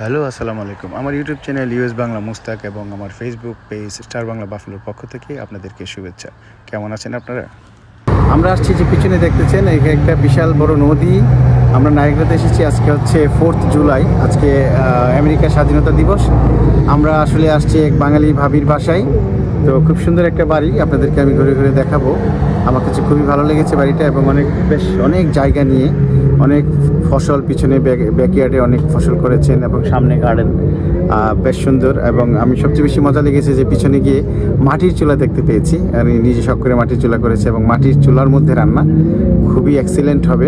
Hello, আসসালামু আলাইকুম। আমার YouTube channel US Bangla Mustaq এবং আমার ফেসবুক পেজ স্টার বাংলা বাফলোর পক্ষ থেকে আপনাদেরকে শুভেচ্ছা। কেমন আছেন আপনারা? আমরা আসছি যে পিছনে দেখতেছেন, এখানে একটা বিশাল বড় নদী। আমরা নায়াগ্রাতে এসেছি। আজকে হচ্ছে 4 জুলাই, আজকে আমেরিকার স্বাধীনতা দিবস। আমরা আসলে আসছি এক বাঙালি ভাবির বাসায়। তো খুব সুন্দর একটা বাড়ি, আপনাদেরকে আমি ঘুরে ঘুরে দেখাবো। আমার কাছে খুবই ভালো লেগেছে বাড়িটা, এবং অনেক জায়গা নিয়ে অনেক ফসল, পিছনে ব্যাকইয়ার্ডে অনেক ফসল করেছেন এবং সামনে গার্ডেন বেশ সুন্দর। এবং আমি সবচেয়ে বেশি মজা লেগেছে যে পিছনে গিয়ে মাটির চুলা দেখতে পেয়েছি। আমি নিজে শখ করে মাটির চুলা করেছি এবং মাটির চুলার মধ্যে রান্না খুবই এক্সিলেন্ট হবে।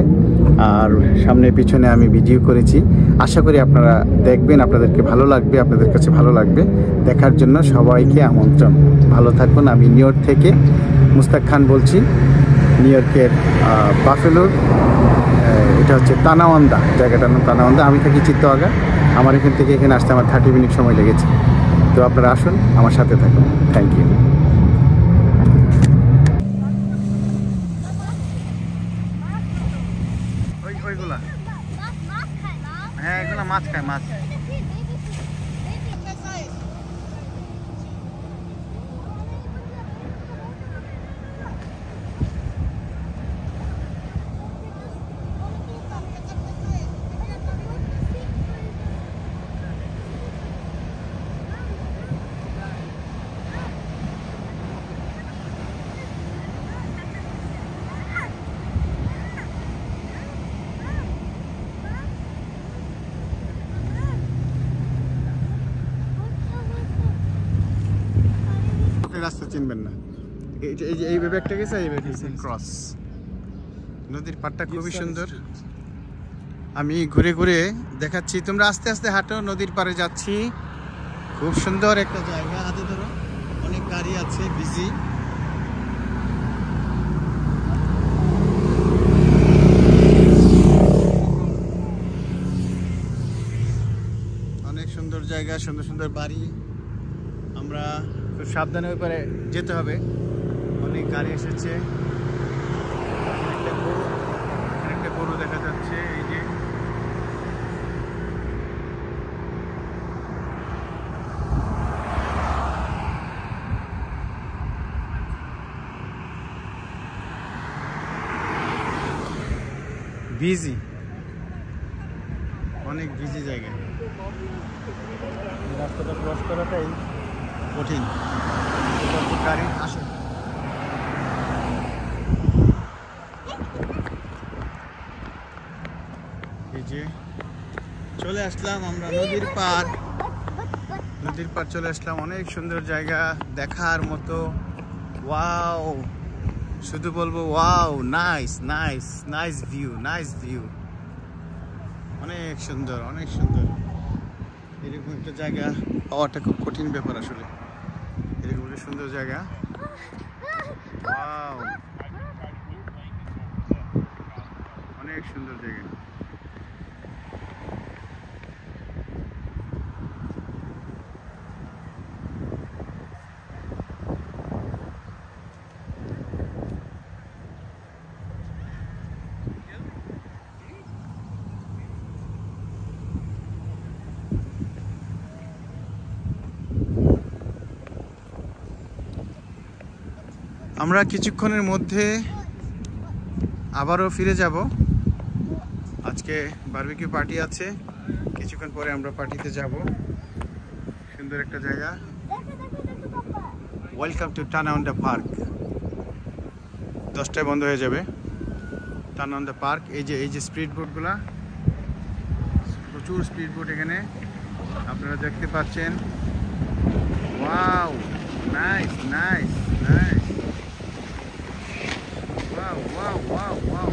আর সামনে পিছনে আমি ভিডিও করেছি। আশা করি আপনারা দেখবেন, আপনাদেরকে ভালো লাগবে, আপনাদের কাছে ভালো লাগবে। দেখার জন্য সবাইকে আমন্ত্রণ। ভালো থাকুন। আমি নিউ ইয়র্ক থেকে মুস্তাক খান বলছি, নিউ ইয়র্কের বাফেলোর। এটা হচ্ছে তানাওয়ান্দা, জায়গাটার নাম তানাওয়ান্দা। আমি থাকি চিত্তওয়াগা। আমার এখান থেকে এখানে আসতে আমার 30 মিনিট সময় লেগেছে। তো আপনারা আসুন, আমার সাথে থাকুন। Thank you. ওইগুলা হ্যাঁ, এগুলো মাছ খায়, মাছ। রাস্তা চিনবেন না, এই যে এই ব্যাগটা গেছে, এই ব্যাগটা ক্রস। নদীর পাড়টা খুবই সুন্দর। আমি ঘুরে ঘুরে দেখাচ্ছি, তোমরা আস্তে আস্তে হাঁটো। নদীর পাড়ে যাচ্ছি, খুব সুন্দর একটা জায়গা। হাতে ধরো, অনেক গাড়ি আছে, বিজি। অনেক সুন্দর জায়গা, সুন্দর সুন্দর বাড়ি। আমরা খুব সাবধানে ওই পারে যেতে হবে। অনেক গাড়ি এসেছে। একটা গরু দেখা যাচ্ছে, এই যে বিজি, অনেক বিজি জায়গা। রাস্তাটা ক্রস করাটাই কঠিন। গাড়ি আসে। এই যে চলে আসলাম আমরা নদীর পার। নদীর পার চলে আসলাম। অনেক সুন্দর জায়গা, দেখার মতো। ওয়াও, শুধু বলবো wow, nice nice nice view, nice view. অনেক সুন্দর, অনেক সুন্দর। এরকম একটা জায়গা পাওয়াটা খুব কঠিন ব্যাপার আসলে। এরকম একটা সুন্দর জায়গা। ওয়াও, অনেক সুন্দর জায়গা। আমরা কিছুক্ষণের মধ্যে আবারও ফিরে যাব। আজকে বারবিকিউ পার্টি আছে, কিছুক্ষণ পরে আমরা পার্টিতে যাব। সুন্দর একটা জায়গা। Welcome to Tonawanda Park. 10টায় বন্ধ হয়ে যাবে তানাওয়ান্দা পার্ক। এই যে স্পিড বোটগুলা, প্রচুর স্পিড বোট এখানে আপনারা দেখতে পাচ্ছেন। Wow, nice nice nice. Wow wow wow wow,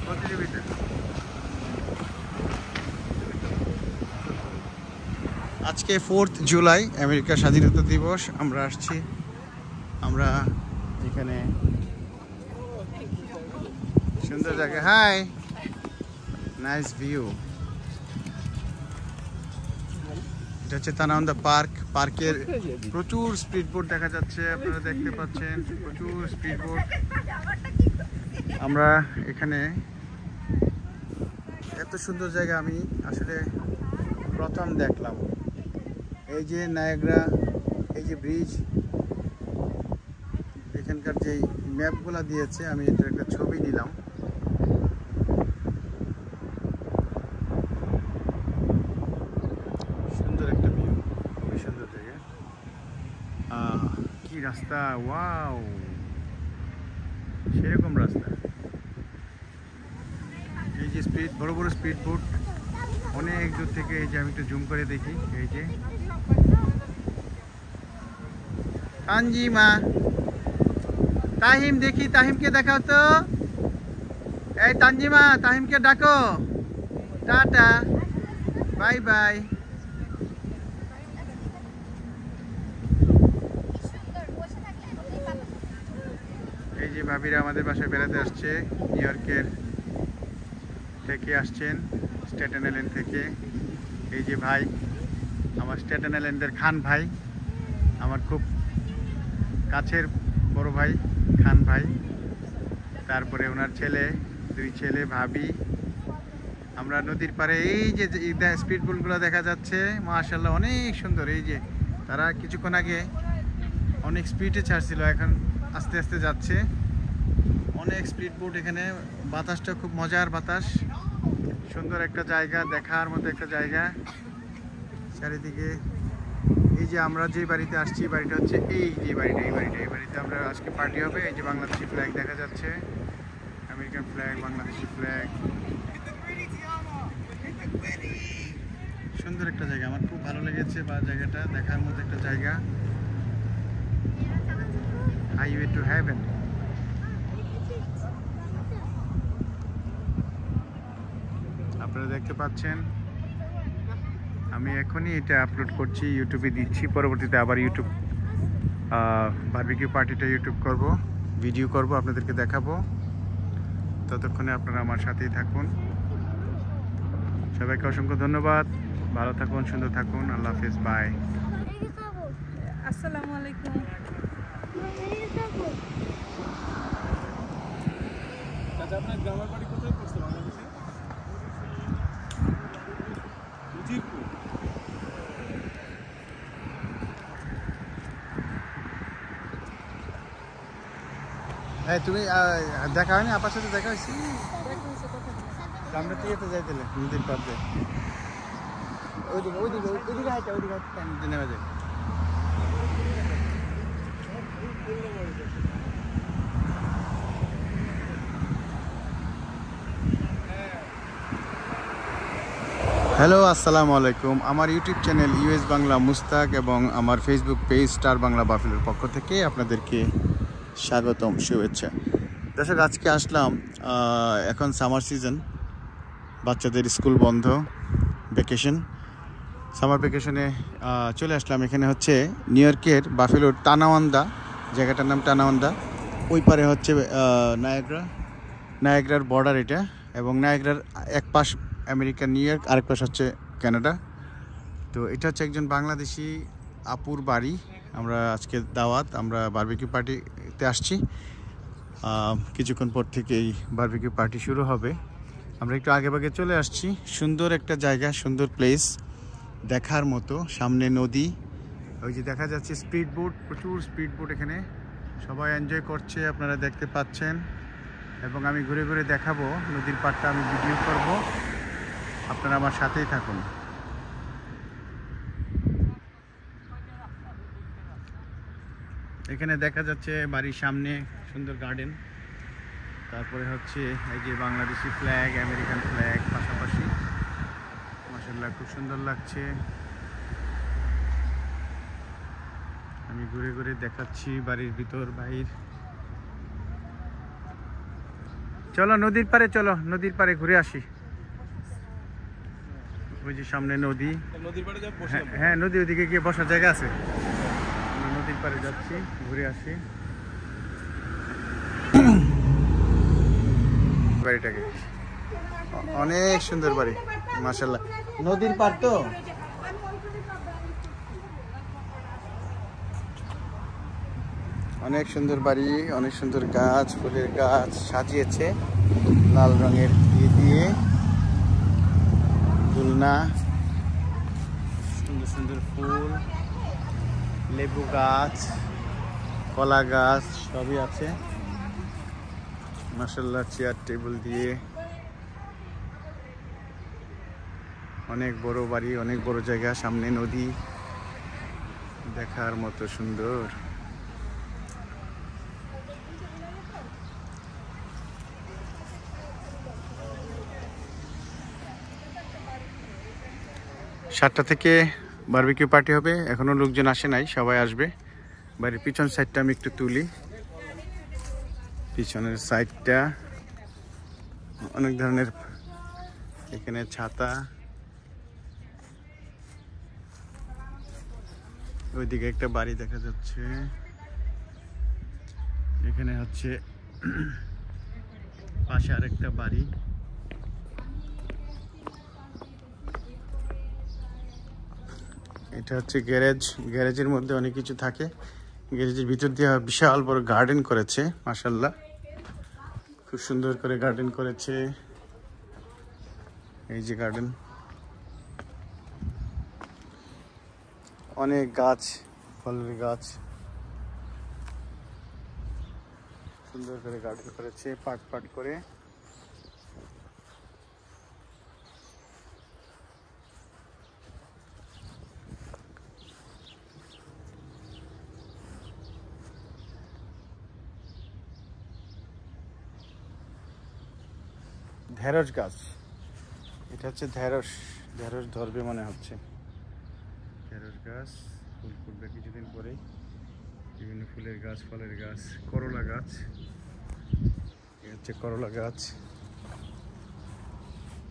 প্রতিযোগিতা। আজকে 4 জুলাই, আমেরিকার স্বাধীনতা দিবস। আমরা আসছি, আমরা এখানে সুন্দর জায়গা। Hi, nice view. এটা হচ্ছে তানাওয়ান্দা পার্ক। পার্কের প্রচুর স্পিড বোট দেখা যাচ্ছে, আপনারা দেখতে পাচ্ছেন, প্রচুর স্পিড বোট। আমরা এখানে এত সুন্দর জায়গা আমি আসলে প্রথম দেখলাম। এই যে নায়াগ্রা, এই যে ব্রিজ, এখানকার যে ম্যাপগুলো দিয়েছে, আমি এটা একটা ছবি নিলাম। সুন্দর একটা ভিউ, খুবই সুন্দর জায়গা। কি রাস্তা, ওয়াও, সেরকম রাস্তা। এই যে স্পিড, বড় বড় স্পিড বোট অনেক দূর থেকে। এই যে আমি একটু জুম করে দেখি, এই যে তানজিমা, তাহিম, দেখি তাহিমকে দেখাও তো। এই তানজিমা, তাহিমকে ডাকো। Tata, bye bye. এই যে ভাবিরা আমাদের বাসায় বেড়াতে আসছে, নিউ ইয়র্কের থেকে আসছেন, স্ট্যাটেন আইল্যান্ড থেকে। এই যে ভাই, আমার স্ট্যাটেন আইল্যান্ডের খান ভাই, আমার খুব কাছের বড় ভাই খান ভাই। তারপরে ওনার ছেলে, 2 ছেলে, ভাবি। আমরা নদীর পাড়ে, এই যে স্পিড বোটগুলো দেখা যাচ্ছে, মাশাআল্লাহ অনেক সুন্দর। এই যে তারা কিছুক্ষণ আগে অনেক স্পিডে ছাড়ছিল, এখন আস্তে আস্তে যাচ্ছে। অনেক স্পিড বোট এখানে, বাতাসটা খুব মজার বাতাস। সুন্দর একটা জায়গা, দেখার মতো একটা জায়গা চারিদিকে। এই যে আমরা যে বাড়িতে আসছি, বাড়িটা হচ্ছে এই যে বাড়িটা, এই বাড়িতে আমরা আজকে পার্টি হবে। এই যে বাংলাদেশি ফ্ল্যাগ দেখা যাচ্ছে, আমেরিকান ফ্ল্যাগ, বাংলাদেশি ফ্ল্যাগ। সুন্দর একটা জায়গা, আমার খুব ভালো লেগেছে, বা জায়গাটা দেখার মতো একটা জায়গা। Highway to heaven. আপনারা দেখতে পাচ্ছেন, আমি এখনই এটা আপলোড করছি, ইউটিউবে দিচ্ছি। পরবর্তীতে আবার ইউটিউব বারবিকিউ পার্টিটা ইউটিউব করব, ভিডিও করব, আপনাদেরকে দেখাবো। ততক্ষণে আপনারা আমার সাথেই থাকুন। সবাইকে অসংখ্য ধন্যবাদ। ভালো থাকুন, সুন্দর থাকুন। আল্লাহ হাফেজ, বাই। আসসালামু আলাইকুম। আপনার গ্রামের বাড়ি কোথায় পড়ছে বাংলাদেশে? উজিরপুর। হ্যাঁ, তুমি দেখা হয়নি? আপার সাথে দেখা হয়েছি? আমরা তো যেতে যাইতেলে নদীর পাড়ে, ওইদিকে হাইটা, নেমে যায়। হ্যালো, আসসালামু আলাইকুম। আমার YouTube channel US Bangla Mustaq এবং আমার ফেসবুক পেজ স্টার বাংলা বাফেলোর পক্ষ থেকে আপনাদেরকে স্বাগতম, শুভেচ্ছা। দর্শক, আজকে আসলাম, এখন সামার সিজন, বাচ্চাদের স্কুল বন্ধ, ভ্যাকেশন, সামার ভ্যাকেশনে চলে আসলাম। এখানে হচ্ছে নিউ ইয়র্কের বাফেলোর টানাওয়ান্দা, জায়গাটার নাম টানাওয়ান্দা। ওই পারে হচ্ছে নায়াগ্রার বর্ডার এটা, এবং নায়াগ্রার এক পাশ আমেরিকা নিউ ইয়র্ক, আরেক পাশ হচ্ছে কানাডা। তো এটা হচ্ছে একজন বাংলাদেশি আপুর বাড়ি। আমরা আজকে দাওয়াত, আমরা বারবিকিউ পার্টিতে আসছি। কিছুক্ষণ পর থেকে এই বারবিকিউ পার্টি শুরু হবে। আমরা একটু আগে ভাগে চলে আসছি। সুন্দর একটা জায়গা, সুন্দর প্লেস, দেখার মতো। সামনে নদী, ওই যে দেখা যাচ্ছে স্পিড বোট, প্রচুর স্পিড বোট এখানে, সবাই এনজয় করছে, আপনারা দেখতে পাচ্ছেন। এবং আমি ঘুরে ঘুরে দেখাবো নদীর পাড়টা, আমি ভিডিও করব, আপনারা আমার সাথেই থাকুন। এখানে দেখা যাচ্ছে বাড়ির সামনে সুন্দর গার্ডেন, তারপরে হচ্ছে এই যে বাংলাদেশি ফ্ল্যাগ, আমেরিকান ফ্ল্যাগ পাশাপাশি, মাশাআল্লাহ খুব সুন্দর লাগছে। আমি ঘুরে ঘুরে দেখাচ্ছি বাড়ির ভিতর বাইর। চলো নদীর পাড়ে, চলো নদীর পাড়ে ঘুরে আসি। ওই যে সামনে নদী, নদীর পাড়ে যা বসে। হ্যাঁ, নদী, ওদিকে গিয়ে বসার জায়গা আছে। আমরা নদীর পাড়ে যাচ্ছি, ঘুরে আসি বাড়িটাকে। অনেক সুন্দর বাড়ি, মাশাআল্লাহ। নদীর পাড় তো, অনেক সুন্দর বাড়ি, অনেক সুন্দর গাছ, ফুলের গাছ সাজিয়েছে লাল রঙের দিয়ে, দুলনা। সুন্দর সুন্দর ফুল, লেবু গাছ, কলা গাছ সবই আছে মাশাআল্লাহ। চেয়ার টেবিল দিয়ে, অনেক বড় বাড়ি, অনেক বড় জায়গা, সামনে নদী, দেখার মতো সুন্দর। সাতটা থেকে বারবিকিউ পার্টি হবে, এখনো লোকজন আসে নাই, সবাই আসবে। বাড়ির পিছন সাইডটা আমি একটু তুলি। পিছনের সাইডটা অনেক ধরনের, এখানে ছাতা, ওইদিকে একটা বাড়ি দেখা যাচ্ছে। এখানে হচ্ছে পাশে আরেকটা বাড়ি। এটা হচ্ছে গ্যারেজ, গ্যারেজের মধ্যে অনেক কিছু থাকে। গ্যারেজের ভিতর দিয়ে বিশাল বড় গার্ডেন করেছে মাশাআল্লাহ, খুব সুন্দর করে গার্ডেন করেছে। এই যে গার্ডেন, অনেক গাছ, ফলের গাছ, সুন্দর করে গার্ডেন করেছে পাট পাট করে। ঢেঁড়স গাছ, এটা হচ্ছে ঢেঁড়স, ঢেঁড়স ধরবে মনে হচ্ছে। ঢেঁড়স গাছ, ফুল ফুটবে কিছুদিন পরেই। বিভিন্ন ফুলের গাছ, ফলের গাছ, করলা গাছ, এটা হচ্ছে করলা গাছ,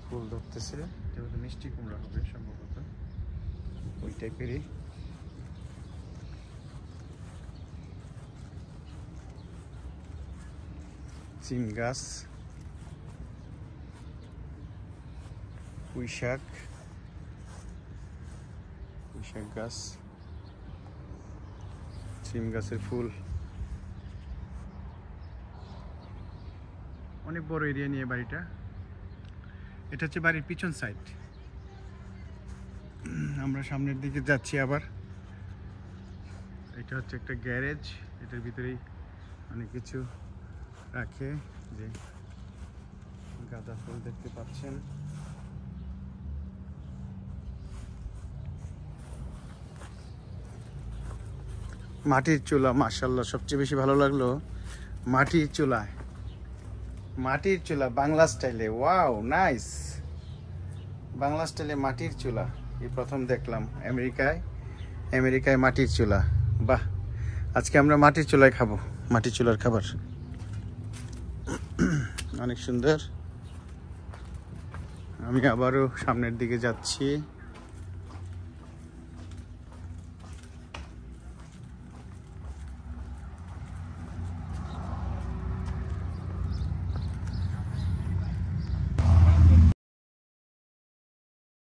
ফুল ধরতেছে। এটা হচ্ছে মিষ্টি কুমড়া হবে সম্ভবত, ওই টাইপেরই। সিম গাছ, পুঁই শাক, পুঁই শাক গাছ, সিম গাছের ফুল। অনেক বড় এরিয়া নিয়ে বাড়িটা। এটা হচ্ছে বাড়ির পিছন সাইড। আমরা সামনের দিকে যাচ্ছি আবার। এটা হচ্ছে একটা গ্যারেজ, এটার ভিতরেই অনেক কিছু রাখে। যে গাঁদা ফুল দেখতে পাচ্ছেন, মাটির চুলা মাশাআল্লাহ। সবচেয়ে বেশি ভালো লাগলো মাটির চুলায়, মাটির চুলা বাংলা স্টাইলে। ওয়াও নাইস, বাংলা স্টাইলে মাটির চুলা এই প্রথম দেখলাম আমেরিকায় মাটির চুলা। বাহ, আজকে আমরা মাটির চুলায় খাবো, মাটির চুলার খাবার অনেক সুন্দর। আমি আবারও সামনের দিকে যাচ্ছি।